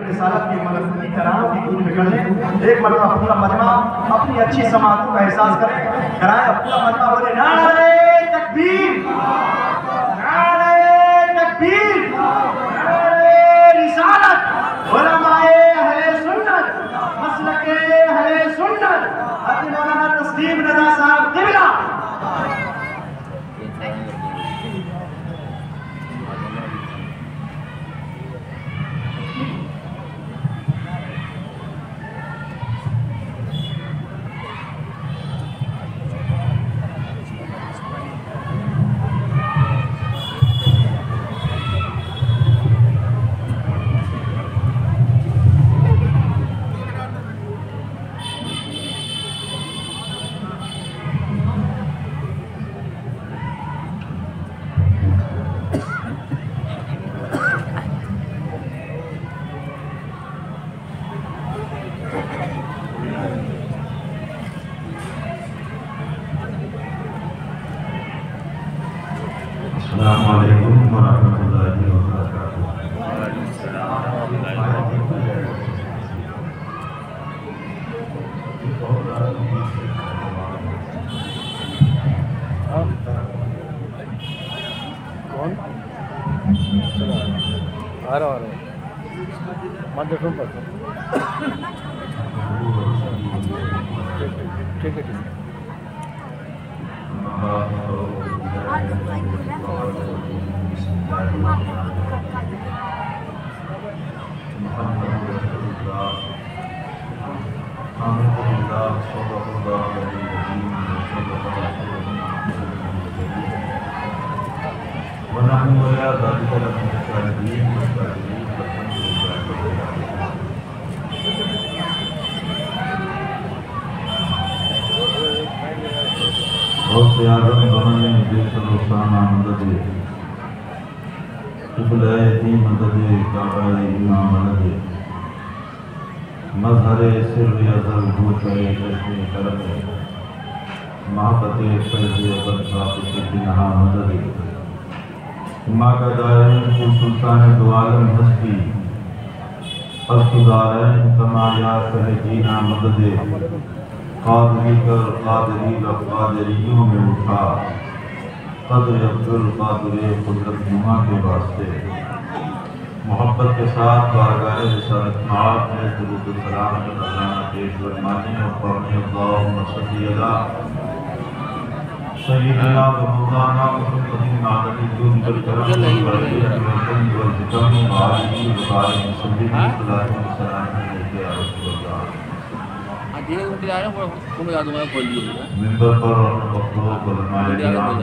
رسالت کی ملکوتی کراموں کی گود میں کر لیں. ایک مرتبہ پورا مجمع اپنی اچھی سماعتوں کا احساس کریں. کرائے پورا مجمع بولے نعرہ تکبیر، نعرہ تکبیر، نعرہ رسالت، علماء اہل سنت، مسلک اہل سنت، حضرت مولانا تسلیم رضا صاحب قبلہ. السلام علیکم ورحمۃ اللہ وبرکاتہ. کون آ رہا مت دیکھوں پر ٹھیک ہے. غوث اعظم زمانے جیسا روسانہ مدد قبلہ دی مدد کعبہ امام مدد مظہر سر ازل گوشہ جیسے کرم محبت فیض ابد ثابت بنہا مدد ماں کا دائم کو سلطان دو عالم ہستی پسدارین تمایات جینا مدد قادری کر قادری قادریوں میں اٹھا قدر عبدالقادر قدرت نما کے واسطے محبت کے ساتھ بارگاہ رسالت معاف میں درود و سلام اللہ پیش فرمانی اور پڑھنے اللہم صلی اللہ سیدنا و مولانا محمد معدنی جون بالکرم والحکم والحکم وعالی وقائم صلی اللہ علیہ وسلم یا رسول اللہ. ممبر پر مخلوق علماء کرام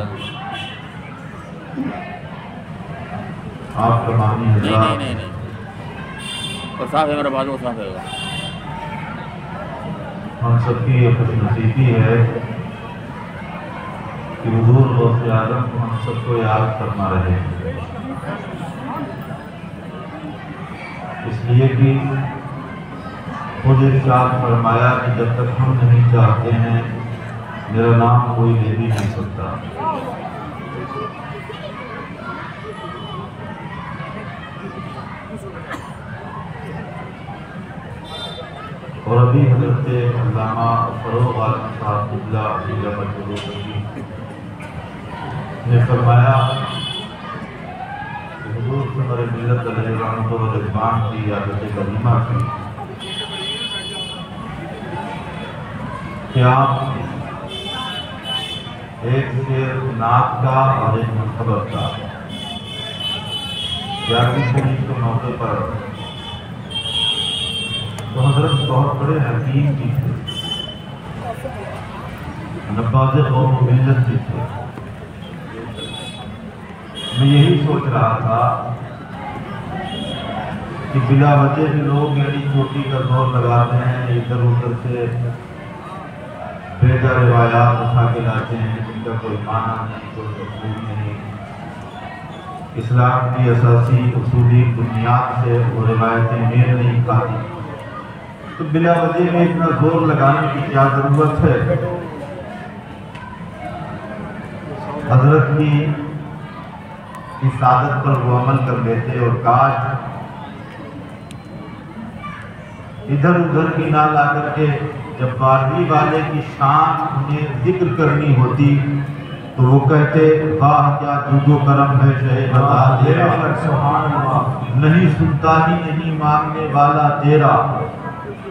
آپ کا معنی حضرات ہم سب کی یہ خوش نصیبی ہے کہ حضور غوث اعظم کو ہم سب کو یاد کرنا رہے ہیں، اس لیے کہ خود ارشاد فرمایا کہ جب تک ہم نہیں چاہتے ہیں میرا نام کوئی لے بھی نہیں سکتا. اور ابھی حضرت علامہ فروغ عالم صاحب قبلہ نے فرمایا کہ حضور سے ہمارے ملت علیہ رحمت و رضوان کی عادت کریمہ کی کیا ایک شعر نعت کا اور ایک منقبت کا 11ویں شریف کے موقع پر تو حضرت بہت بڑے حکیم بھی تھے، نباز قوم و ملت بھی تھے. میں یہی سوچ رہا تھا کہ بلا وجہ بھی لوگ یعنی چوٹی کا زور لگاتے ہیں، ادھر ادھر سے بیجا روایات اٹھا کے لاتے ہیں جن کا کوئی معنی نہیں، کوئی مفہوم نہیں. اسلام کی اساسی اصولی بنیاد سے وہ روایتیں میل نہیں کھاتی، تو بلا وجہ میں اتنا زور لگانے کی کیا ضرورت ہے. حضرت کی اس عادت پر وہ عمل کر لیتے اور کاش ادھر ادھر کی نہ لا کر کے جب 12ویں والے کی شان انہیں ذکر کرنی ہوتی تو وہ کہتے واہ کیا جود و کرم ہے شہ بتا تیرا، نہیں سنتا ہی نہیں مانگنے والا تیرا۔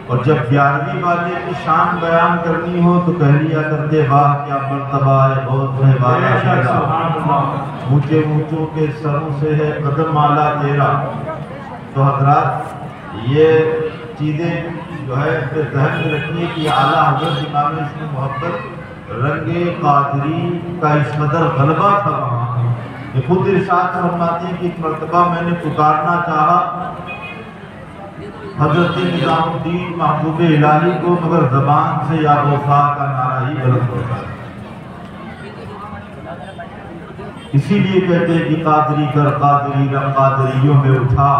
اور جب 11ویں والے کی شان بیان کرنی ہو تو کہہ لیا کرتے واہ کیا مرتبہ ہے بہت ہے والا تیرا، اونچے اونچوں کے سروں سے ہے قدم اعلیٰ تیرا۔ تو حضرات یہ چیزیں جو ہے اپنے ذہن میں رکھیے کہ اعلیٰ حضرت امام اشن محبت رنگ قادری کا اس قدر غلبہ تھا وہاں کہ خود ارشاد فرماتے ہیں کہ ایک مرتبہ میں نے پکارنا چاہا حضرت نظام الدین محبوب الہی کو، مگر زبان سے یا وفا کا نعرہ ہی بلند ہوتا ہے۔ اسی لیے کہتے ہیں کہ قادری کر قادری رب قادریوں میں اٹھا،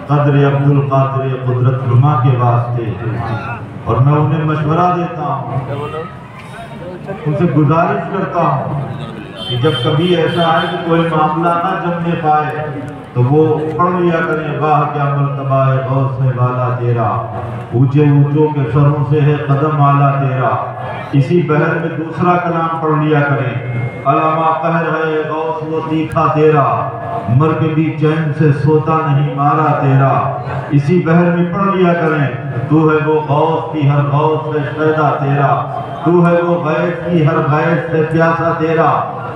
قدر عبد القادر قدرت نما کے واسطے۔ اور میں انہیں مشورہ دیتا ہوں، ان سے گزارش کرتا ہوں کہ جب کبھی ایسا ہے کہ کوئی معاملہ نہ جمنے پائے تو وہ پڑھ لیا کریں واہ کیا مرتبہ ہے غوث ہے والا تیرا، اونچے اونچوں کے سروں سے ہے قدم اعلیٰ تیرا۔ اسی بہر میں دوسرا کلام پڑھ لیا کریں علامہ قہر ہے غوث وہ تیکھا تیرا، مر کے بھی چین سے سوتا نہیں مارا تیرا۔ اسی بہر میں پڑھ لیا کریں تو ہے وہ غوث کی ہر غوث ہے شیدا تیرا، تو ہے وہ غیث کی ہر غیث ہے پیاسا تیرا۔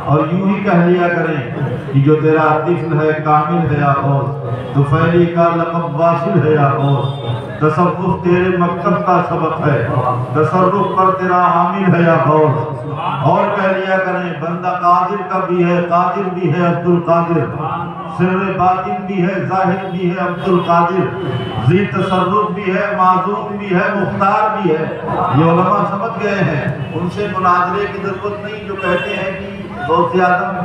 اور یوں ہی کہہ لیا کریں کہ جو تیرا طفل ہے کامل ہے یا غوث، طفیلی کا لقب واصل ہے یا غوث، تصوف تیرے مکتب کا سبق ہے، تصرف پر تیرا عامل ہے یا غوث۔ اور کہہ لیا کریں بندہ قادر کا بھی ہے قادر بھی ہے عبد القادر، سر باطن بھی ہے ظاہر بھی ہے عبد القادر، ذی تصرف بھی ہے معذوق بھی ہے مختار بھی ہے۔ یہ علماء سمجھ گئے ہیں، ان سے مناظرے کی ضرورت نہیں جو کہتے ہیں کہ غوث اعظم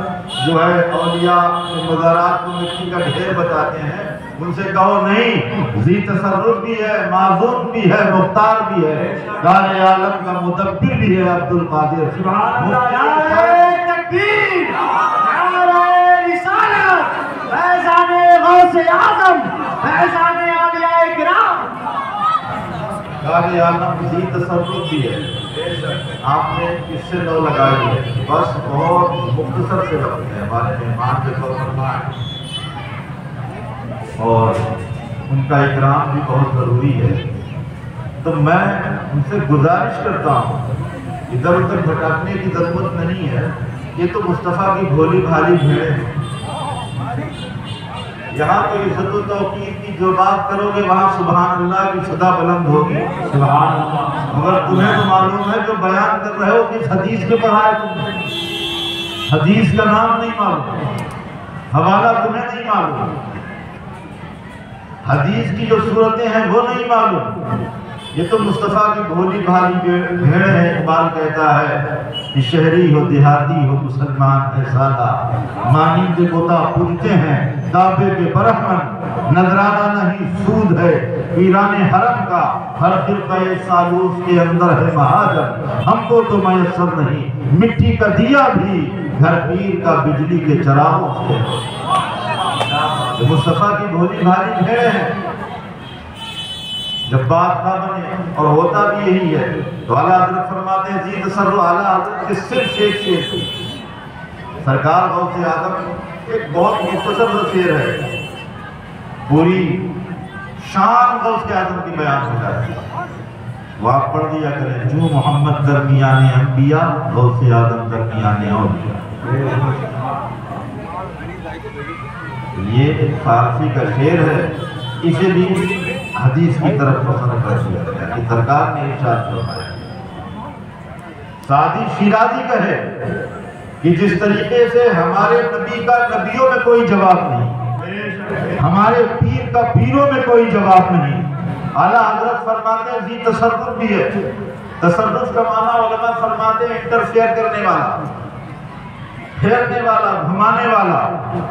جو ہے اولیاء مزارات کو مٹی کا ڈھیر بتاتے ہیں، ان سے کہو نہیں، ذی تصرف بھی ہے معذوق بھی ہے مختار بھی ہے، کان عالم کا مدبر بھی ہے عبد القادر۔ سبحان اللہ، نعرہ تکبیر، نعرہ رسالت، فیضان غوث اعظم، فیضان اولیاء کرام۔ کان عالم ذی تصرف بھی ہے، آپ نے اس سے نو لگائی ہے، بس بہت مختصر سے وقت ہے، ہمارے مہمان کے طور پر آئے اور ان کا اکرام بھی بہت ضروری ہے۔ تو میں ان سے گزارش کرتا ہوں ادھر ادھر بھٹکنے کی ضرورت نہیں ہے، یہ تو مصطفیٰ کی بھولی بھالی بھیڑیں ہیں۔ یہاں تو عزت و توقیر کی جو بات کرو گے وہاں سبحان اللہ کی صدا بلند ہوگی، سبحان اللہ۔ مگر تمہیں تو معلوم ہے جو بیان کر رہے ہو کہ حدیث کے پڑھا ہے تم نے، حدیث کا نام نہیں معلوم، حوالہ تمہیں نہیں معلوم، حدیث کی جو صورتیں ہیں وہ نہیں معلوم۔ یہ تو مصطفیٰ کی بھولی بھالی بھیڑ ہے۔ اقبال کہتا ہے کہ شہری ہو دیہاتی ہو مسلمان ہے سادہ، مانند گوتا پوجتے ہیں دعوے کے برہمن، نذرانہ نہیں سود ہے پیران حرم کا، ہر فرقہ سالوس کے اندر ہے مہاجر، ہم کو تو میسر نہیں مٹی کا دیا بھی گھر پیر کا بجلی کے چراغوں سے۔ مصطفیٰ کی بھولی بھالی بھیڑ ہے۔ جب بات نہ بنے اور ہوتا بھی یہی ہے تو اعلیٰ حضرت فرماتے ہیں ذی تصرف، اعلیٰ حضرت کے صرف ایک شعر تھی، سرکار غوث اعظم ایک بہت مختصر سا شعر ہے، پوری شان غوث اعظم کی بیان ہو جاتی ہے، وہ آپ پڑھ دیا کریں جو محمد درمیان انبیاء غوث اعظم درمیان اولیاء۔ یہ فارسی کا شعر ہے، اسے بھی حدیث کی طرف پسند کر دیا گیا کہ سرکار نے ارشاد فرمایا۔ سعدی شیرازی کہے کہ جس طریقے سے ہمارے نبی کا نبیوں میں کوئی جواب نہیں، ہمارے پیر کا پیروں میں کوئی جواب نہیں، اعلیٰ حضرت فرماتے ہیں ذی تصرف بھی ہے۔ تصرف کا معنی علماء فرماتے ہیں انٹرفیئر کرنے والا، پھیرنے والا، گھمانے والا۔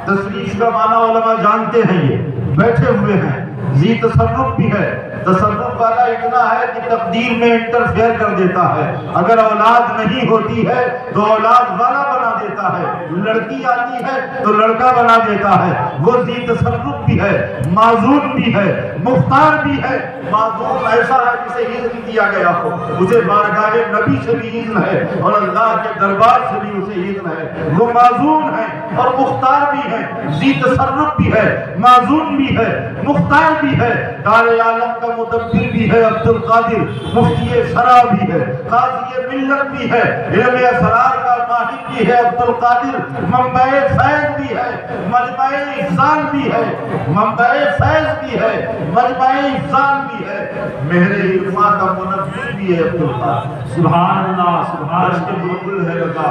تصریف کا معنی علماء جانتے ہیں، یہ بیٹھے ہوئے ہیں، ذی تصرف بھی ہے۔ تصرف والا اتنا ہے کہ تقدیر میں انٹرفیئر کر دیتا ہے. اگر اولاد نہیں ہوتی ہے تو اولاد والا بنا دیتا ہے, لڑکی آتی ہے تو لڑکا بنا دیتا ہے. وہ ذی تصرف بھی ہے, معذور بھی ہے, مختار بھی ہے. معذور ایسا ہے جسے اذن دیا گیا ہو, اسے بارگاہ نبی سے بھی اذن ہے اور اللہ کے دربار سے بھی اسے اذن ہے. وہ معذور ہے اور مختار بھی ہے, ذی تصرف بھی ہے, معذور بھی ہے, مختار بھی ہے. دار عالم کا مدبر بھی ہے عبد القادر, مفتی شرع بھی ہے, قاضی ملت بھی ہے, علم اسرار کا ماہر بھی ہے عبد القادر, منبع فیض بھی ہے, مجمع افضال بھی ہے, منبع فیض بھی ہے, مجمع افضال بھی ہے, مہر عرفان کا منبر بھی ہے عبد القادر. سبحان اللہ سبحان عرش کے بلبل ہے لگا,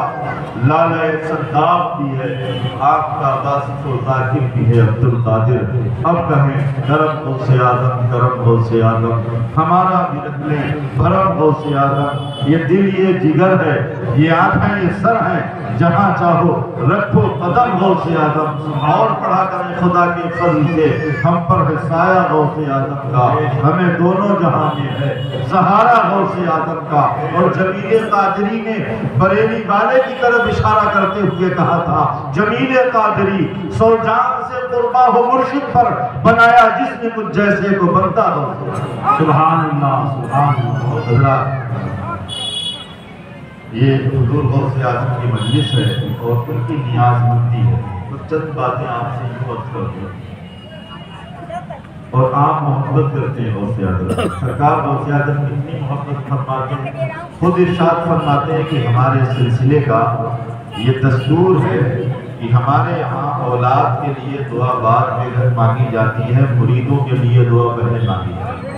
لالہ صداق بھی ہے, آنکھ کا باسط و ذاکر بھی ہے عبد القادر. اب کہیں کرم غوث اعظم, کرم غوث اعظم, ہمارا بھی رکھ لیں بھرم غوث اعظم. یہ دل یہ جگر ہے, یہ آنکھیں یہ سر ہیں, جہاں چاہو رکھو قدم غوث اعظم. اور پڑھا کریں خدا کے فضل سے ہم پر ہے سایہ غوث اعظم کا, ہمیں دونوں جہاں میں ہے سہارا غوث اعظم کا. اور جمیل قادری نے بریلی والے کی طرف اشارہ کرتے ہوئے کہا تھا, جمیل قادری سو جان سے قربا ہو مرشد پر, بنایا جس نے مجھ جیسے کو بنتا ہو. سبحان اللہ سبحان اللہ. حضرات, یہ حضور غوث اعظم کی مجلس ہے اور ان کی نیاز مندی ہے. تو چند باتیں آپ سے یوں عرض کر دوں, اور آپ محبت کرتے ہیں غوث اعظم. سرکار غوث اعظم اتنی محبت فرماتے ہیں, خود ارشاد فرماتے ہیں کہ ہمارے سلسلے کا یہ دستور ہے کہ ہمارے یہاں اولاد کے لیے دعا بعد میں مانگی جاتی ہے, مریدوں کے لیے دعا پہلے مانگی جاتی ہے.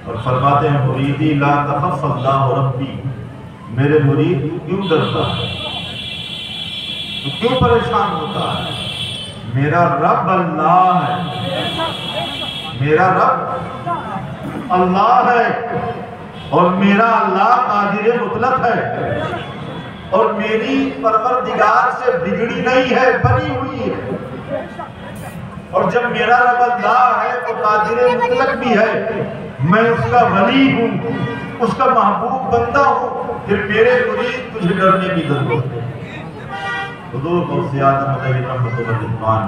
اور فرماتے ہیں مریدی لا تخف اللہ ربی, میرے مرید کیوں ڈرتا ہے, تو کیوں پریشان ہوتا ہے, میرا رب اللہ ہے, میرا رب اللہ ہے, اور میرا اللہ قادر مطلق ہے, اور میری پروردگار سے بگڑی نہیں ہے, بنی ہوئی ہے. اور جب میرا رب اللہ ہے وہ قادر مطلق بھی ہے, میں اس کا ولی ہوں, اس کا محبوب بندہ ہوں, پھر میرے مرید تجھے ڈرنے کی ضرورت ہے. حضور غوث اعظم علیہ رحمۃ الرحمان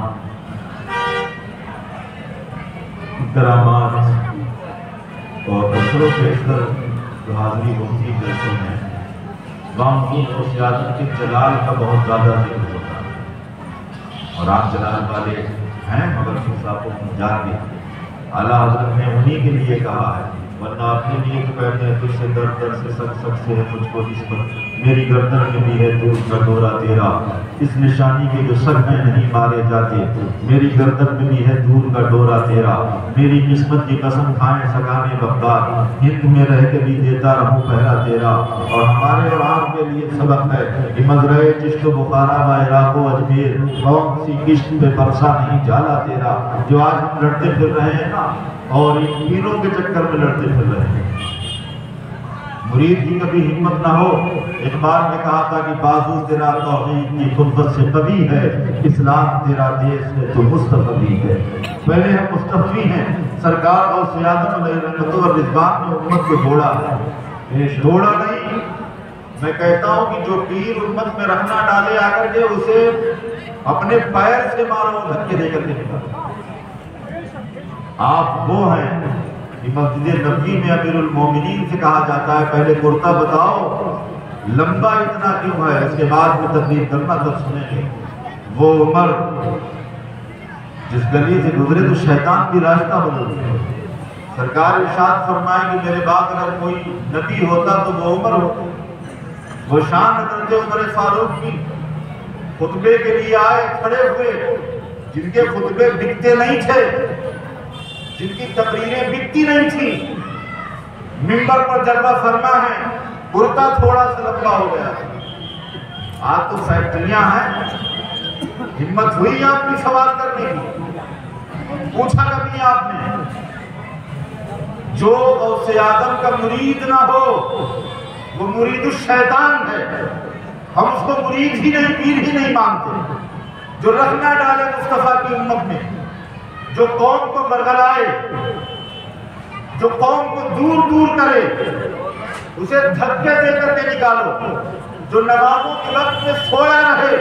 کرامات اور اثروں کے اثر جو حاضری ہوتی ہے جلسوں میں, وہاں حضور غوث اعظم کے جلال کا بہت زیادہ ذکر ہوتا ہے. اور آپ جلال والے ہیں مگر صاحب کو جان بھی اعلیٰ حضرت نے انہی کے لیے کہا ہے, ورنہ اپنے لیے تو کہتے ہیں تجھ سے در در سے سب سب سے ہے مجھ کو نسبت, میری گردن میں بھی ہے دور کا دورہ تیرا, اس نشانی کے جو سر میں نہیں مارے جاتے, میری گردن میں بھی ہے دور کا دورہ تیرا. میری قسمت کی قسم کھائیں سگانے بغداد, ہند میں رہ کے بھی دیتا رہوں پہرا تیرا. اور ہمارے اور آپ کے لیے سبق ہے کہ مزرعے چشت و بخارا و عراق و اجمیر, کون سی کشت پہ برسا نہیں جالا تیرا. جو آج ہم لڑتے پھر رہے ہیں نا, اور ان پیروں کے چکر میں لڑتے پھر رہے ہیں, مرید کی کبھی ہمت نہ ہو. اقبال نے کہا تھا کہ بازو تیرا توحید کی قوت سے قوی ہے, اسلام تیرا دیش ہے تو مستفی ہے. پہلے ہم مستفی ہیں. سرکار غوث اعظم علیہ رحمۃ الرضوان نے امت کو جوڑا ہے, جوڑا نہیں. میں کہتا ہوں کہ جو پیر امت میں رکھنا ڈالے آ کر کے اسے اپنے پیر سے مارو, دھکے دے کر کے نکالو. آپ وہ ہیں کہ مسجد نبوی میں امیر المومنین سے کہا جاتا ہے پہلے کرتا بتاؤ لمبا اتنا کیوں ہے, اس کے بعد میں تقریر کرنا تب سنیں گے. وہ عمر جس گلی سے گزرے تو شیطان بھی راستہ بدل گیا. سرکار ارشاد فرمائے کہ میرے بعد اگر کوئی نبی ہوتا تو وہ عمر ہوتا. وہ شان حضرت عمر فاروق کی خطبے کے لیے آئے, کھڑے ہوئے, جن کے خطبے بکتے نہیں تھے, جن کی تقریریں بکتی نہیں تھی. منبر پر جلوہ فرما ہے, کرتا تھوڑا سا لمبا ہو گیا. آج تو فیکٹریاں ہیں, ہمت ہوئی آپ کی سوال کرنے کی, پوچھا کبھی آپ نے؟ جو غوث اعظم کا مرید نہ ہو وہ مرید الشیطان ہے. ہم اس کو مرید ہی نہیں, پیر ہی نہیں مانتے. جو رکھنا ڈالے مصطفیٰ کی امت میں, جو قوم کو برگلائے، جو قوم کو دور دور کرے، اسے دھکے دے کر کے نکالو۔ جو نوابوں کے وقت میں سویا رہے،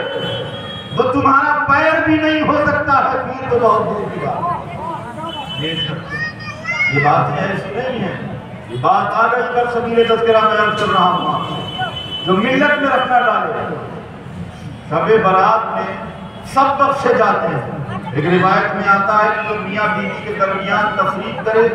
وہ تمہارا پیر بھی نہیں ہو سکتا ہے، پیر تو بہت دور کی بات۔ یہ بات ایسی نہیں ہے، یہ بات آ گئی کر سبیل تذکرہ میں عرض کر رہا ہوں، جو ملت میں رکھنا ڈالے۔ شب برات میں سب بخشے جاتے ہیں۔ ایک روایت میں آتا ہے کہ جو میاں بیوی کے درمیان تفریق کرے،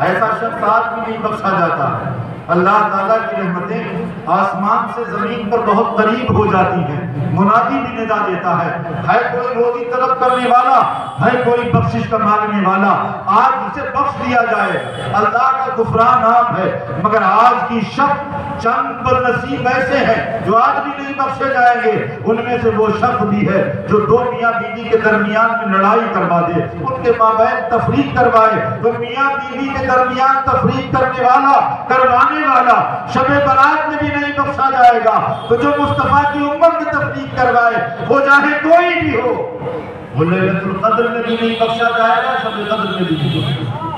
ایسا شخص آج بھی نہیں بخشا جاتا ہے۔ اللہ تعالیٰ کی رحمتیں آسمان سے زمین پر بہت قریب ہو جاتی ہیں۔ منادی بھی ندا دیتا ہے کوئی روزی طلب کرنے والا، ہے کوئی بخشش کا مانگنے والا، آج اسے بخش دیا جائے۔ اللہ کا غفران عام ہے، مگر آج کی شب چند بدنصیب ایسے ہیں جو آج بھی نہیں بخشے جائیں گے۔ ان میں سے وہ شخص بھی ہے جو دو میاں بیوی کے درمیان میں لڑائی کروا دے، ان کے مابین تفریق کروائے۔ تو میاں بیوی کے درمیان تفریق کرنے والا، کروانے والا شب برات میں بھی نہیں بخشا جائے گا۔ تو جو مصطفیٰ کی امت میں تفریق کروائے، وہ چاہے کوئی بھی ہو، وہ لیلۃ القدر میں بھی نہیں بخشا جائے گا، شب قدر میں بھی نہیں بخشا جائے گا۔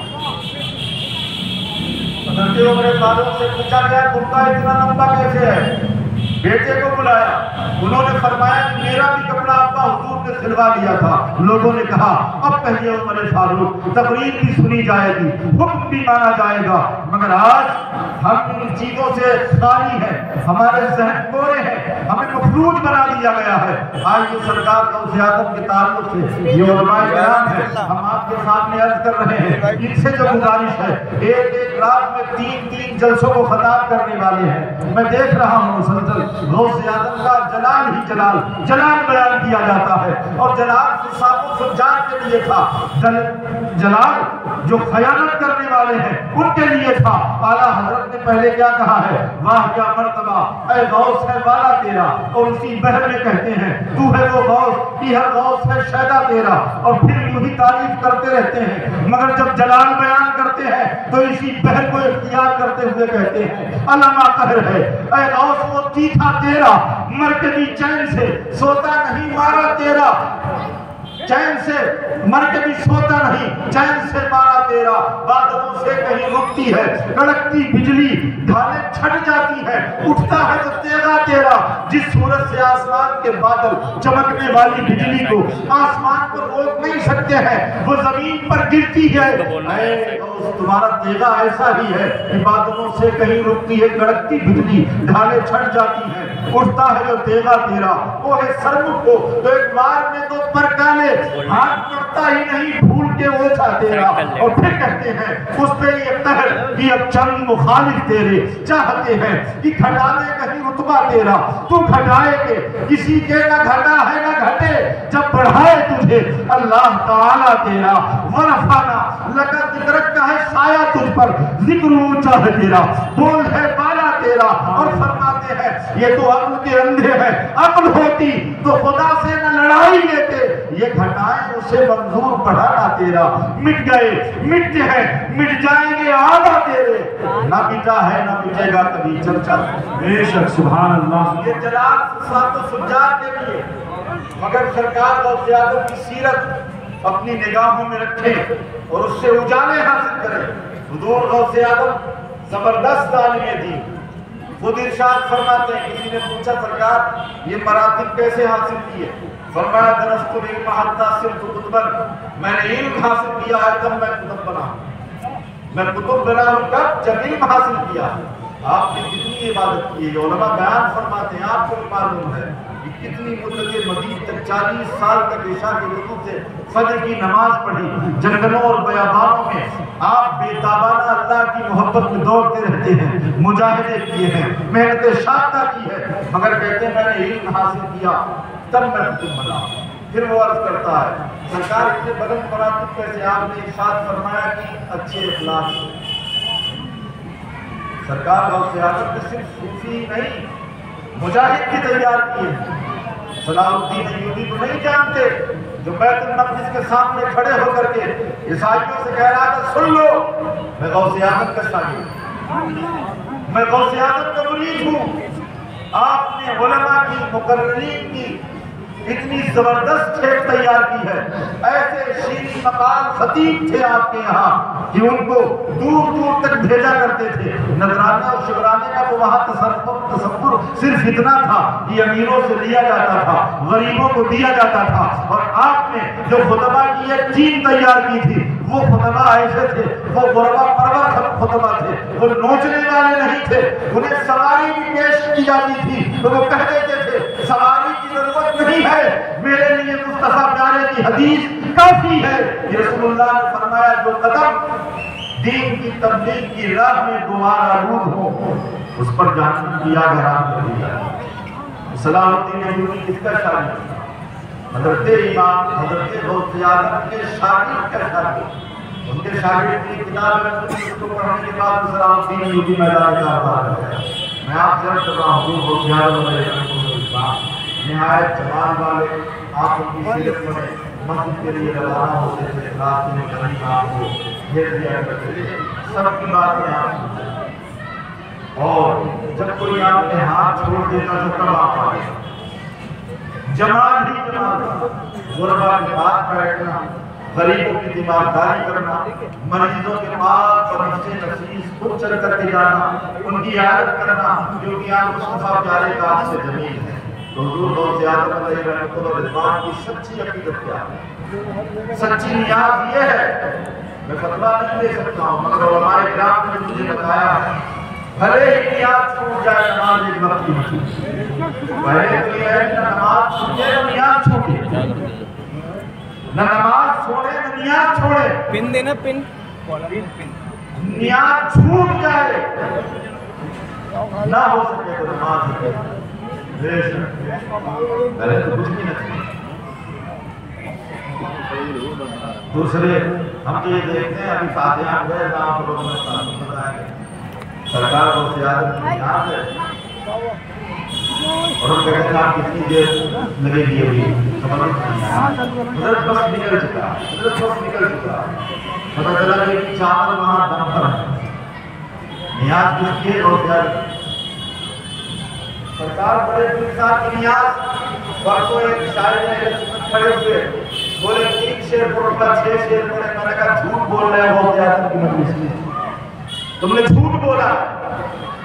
حضرت عمر فاروق سے پوچھا گیا کرتا اتنا لمبا کیسے ہے؟ بیٹے کو بلایا، انہوں نے فرمایا کہ میرا بھی کپڑا ابا حضور نے سلوا لیا تھا۔ لوگوں نے کہا اب کہیے عمر فاروق، تقریر بھی سنی جائے گی، حکم بھی مانا جائے گا، مگر آج ہم ان چیزوں سے خالی ہیں، ہمارے ذہن کورے ہیں، ہمیں مفلوج بنا دیا گیا ہے۔ آئیے سرکار غوث اعظم کے تعلق سے یہ علماء کرام ہے، ہم آپ کے سامنے عرض کر رہے ہیں، ان سے جو گزارش ہے، ایک ایک رات میں تین جلسوں کو خطاب کرنے والے ہیں۔ میں دیکھ رہا ہوں مسلسل غوث اعظم کا جلال ہی جلال بیان کیا جاتا ہے، اور جلال فساق و فجار کے لیے تھا، جلال جو خیانت کرنے والے ہیں ان کے لیے تھا۔ اعلیٰ حضرت نے پہلے کیا کہا ہے، واہ کیا مرتبہ اے غوث ہے والا تیرا، اور اسی بہر میں کہتے ہیں تو ہے وہ غوث کی ہر غوث ہے شیدا تیرا، اور پھر یوں ہی تعریف کرتے رہتے ہیں، مگر جب جلال بیان کرتے ہیں تو اسی بہر کو اختیار کرتے ہوئے کہتے ہیں علامہ قہر ہے اے غوث وہ تیتھا تیرا، مر کے بھی چین سے سوتا نہیں مارا تیرا، چین سے مر کے بھی سوتا نہیں، چین سے مارا تیرا، بادلوں سے کہیں رکتی ہے کڑکتی بجلی، ڈھالیں چھٹ جاتی ہے اٹھتا ہے جو تیغا تیرا، جس صورت سے آسمان کے بادل چمکنے والی بجلی کو آسمان کو روک نہیں سکتے ہیں، وہ زمین پر گرتی ہے، اے غوث تمہارا تیغا ایسا ہی ہے کہ بادلوں سے کہیں رکتی ہے کڑکتی بجلی، ڈھالیں چھٹ جاتی ہیں، اٹھتا ہے جو تیغا تیرا، وہ ہے سرمکھ کو تو ایک بار میں تو پرکالے، ہاتھ پڑتا ہی نہیں بھول کے اوچھا تیرا، اور پھر کہتے ہیں اس پہ یہ قہر کہ اب چند مخالف تیرے چاہتے ہیں کہ گھٹا دے کہیں رتبہ تیرا، تو گھٹائے کے کسی کے نہ گھٹا ہے نہ گھٹے، جب بڑھائے تجھے اللہ تعالیٰ تیرا، ورفانا لگا ذکرک کا ہے سایہ تجھ پر، ذکر اونچا ہے تیرا، بول ہے بالا تیرا، اور فرماتے ہیں یہ تو عقل کے اندھے ہیں، عقل ہوتی تو خدا سے نہ لڑائی لیتے، یہ گھٹائیں اسے منظور بڑھانا تیرا، مٹ گئے مٹتے ہیں مٹ جائیں گے آدھا تیرے، نہ مٹا ہے نہ مٹے گا کبھی چرچا، بے شک سبحان اللہ۔ یہ جلال فساد و فجار کے لیے، مگر سرکار غوث اعظم کی سیرت اپنی نگاہوں میں رکھیں اور اس سے اجالے حاصل کریں۔ حضور غوث اعظم زبردست عالم دین، خود ارشاد فرماتے ہیں، کسی نے پوچھا سرکار یہ مراتب کیسے حاصل کیے؟ فرمایا درست العلم حتی صرف قطباً، میں نے علم حاصل کیا ہے تب میں قطب بنا ہوں، میں قطب بنا ہوں کب جب علم حاصل کیا۔ آپ نے کتنی عبادت کی ہے، علماء بیان فرماتے ہیں، آپ کو معلوم ہے کہ کتنی مدت مدید تک 40 سال تک عشاء کے وضو سے فجر کی نماز پڑھی، جنگلوں اور بیابانوں میں آپ بے تابانہ اللہ کی محبت میں دوڑتے رہتے ہیں، مجاہدے کیے ہیں، محنت شاقہ کی ہے، مگر کہتے ہیں میں نے علم حاصل کیا تب میں قطب بنا۔ پھر وہ عرض کرتا ہے سرکار اتنے بلند مراتب کیسے؟ آپ نے ارشاد فرمایا کہ اچھے اخلاق سے۔ سرکار غوث اعظم نے صرف صوفی نہیں مجاہد بھی تیار کیے ہیں۔ صلاح الدین ایوبی کو نہیں جانتے جو بیت المقدس کے سامنے کھڑے ہو کر کے عیسائیوں سے کہہ رہا تھا سن لو میں غوث اعظم کا شاگرد ہوں، میں غوث اعظم کا مرید ہوں۔ آپ نے علماء کی مقررین کی اتنی زبردست کھیپ تیار کی ہے، ایسے شیریں مقام خطیب تھے آپ کے یہاں کہ ان کو دور دور تک بھیجا کرتے تھے۔ نذرانے اور شکرانے کا تو وہاں تصور صرف اتنا تھا کہ امیروں سے لیا جاتا تھا، غریبوں کو دیا جاتا تھا، اور آپ نے جو خطبہ کی ایک ٹیم تیار کی تھی وہ خطبہ ایسے تھے، وہ غربا پرور خطبہ تھے، وہ نوچنے والے نہیں تھے، انہیں سواری بھی پیش کی جاتی تھی تو وہ کہہ دیتے تھے سواری کی ضرورت نہیں ہے، میرے لیے مصطفیٰ پیارے کی حدیث کافی ہے۔ یہ رسول اللہ نے فرمایا جو قدم دین کی تبلیغ کی راہ میں گمار آلود ہو اس پر جہنم کی آگ حرام کر دی جائے۔ صلاح الدین ایوبی کس کا شاگرد تھا؟ حضرت امام حضرت غوث اعظم کے شاگرد کا شاگرد، ان کے شاگرد کی کتاب میں اس کو پڑھنے کے بعد صلاح الدین ایوبی میدان کاربار کر گیا۔ میں آپ سے عرض کر رہا ہوں غوث اعظم علیہ السلام نہایت جمال والے، آپ ان کی سیرت پڑھیں، مسجد کے لیے روانہ ہوتے تھے، رات میں کہیں آپ کو گھیر دیا کرتے تھے، سب کی باتیں آپ سنتے تھے، اور جب کوئی آپ نے ہاتھ چھوڑ دیتا تو تب آپ آ گئے۔ جمال ہی جمال تھا، غربا کے پاس بیٹھنا، غریبوں کی تیمارداری کرنا، مریضوں کے پاس فرشتے نفیس خود چل کر کے جانا، ان کی عیادت کرنا، جو کہ آپ مصطفیٰ پیارے کا آپ سے زمین ہے۔ تو حضور غوث اعظم علیہ الرحمۃ کی سچی عقیدت کیا ہے؟ سچی نیاز یہ ہے، میں فتویٰ نہیں دے سکتا ہوں مگر علماء کرام نے مجھے بتایا ہے، بھلے ہی نیاز چھوٹ جائے نماز ایک وقت کی چھوٹی، پہلے تو یہ ہے کہ نماز چھوٹے نہ نیاز چھوٹے، نہ نماز چھوڑے نہ نیاز چھوڑے، پن دینا، پن نیاز چھوٹ جائے نہ ہو سکے تو نماز ہے۔ پہلے تو کچھ بھی نہ تھی۔ دوسرے ہم تو یہ دیکھتے ہیں ابھی فاتحہ ہوئے نام لوگوں نے تعلق بتائیں گے سرکار کو سیادت کی یاد ہے، اور ہم کہتے ہیں آپ کتنی دیر لگے گی ابھی حضرت بس نکل چکا، حضرت بس نکل چکا، پتہ چلا کہ چادر وہاں دم پر ہے، نیاز کس کی اور سیادت سرکار بڑے انسان کی نیاز۔ پرسوں ایک شاعر نے کھڑے ہوئے بولے 3 شعر پڑھو 6 شعر پڑھے، میں نے کہا جھوٹ بول رہے ہو غوث اعظم کی مجلس میں، تم نے جھوٹ بولا۔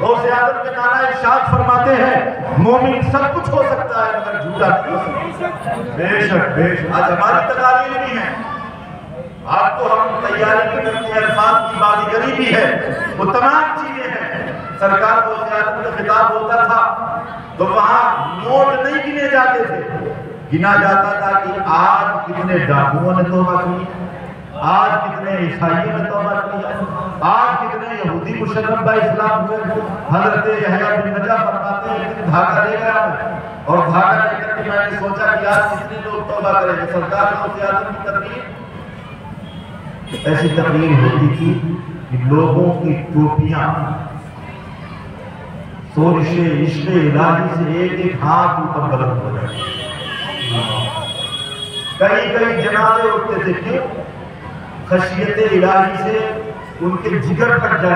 غوث اعظم کے نانا ارشاد فرماتے ہیں مومن سب کچھ ہو سکتا ہے مگر جھوٹا نہیں ہو سکتا۔ بے شک بے شک، آج ہماری تقاریر بھی ہے، آج تو ہم تیاری کرتے ہیں، الفاظ کی بازیگری بھی ہے، وہ تمام چیزیں ہیں۔ سرکار غوث اعظم کا خطاب ہوتا تھا تو وہاں نوٹ نہیں گنے جاتے تھے، گنا جاتا تھا کہ آج کتنے ڈاکوؤں نے توبہ کی، آج کتنے عیسائیوں نے توبہ کی، آج کتنے یہودی مشرف با اسلام ہوئے۔ حضرت یحییٰ بن نجح فرماتے ہیں کہ دھاگا لے گیا میں، اور دھاگا لے کر کے میں نے سوچا کہ آج کتنے لوگ توبہ کریں گے۔ سرکار غوث اعظم کی تقریر ایسی تقریر ہوتی تھی کہ لوگوں کی ٹوپیاں سورش عشق الہی سے ایک ایک ہاتھ اوپر بلند ہو جائے، کئی کئی جنازے اٹھتے تھے، کیوں؟ خشیت الہی سے ان کے جگر تک جائے۔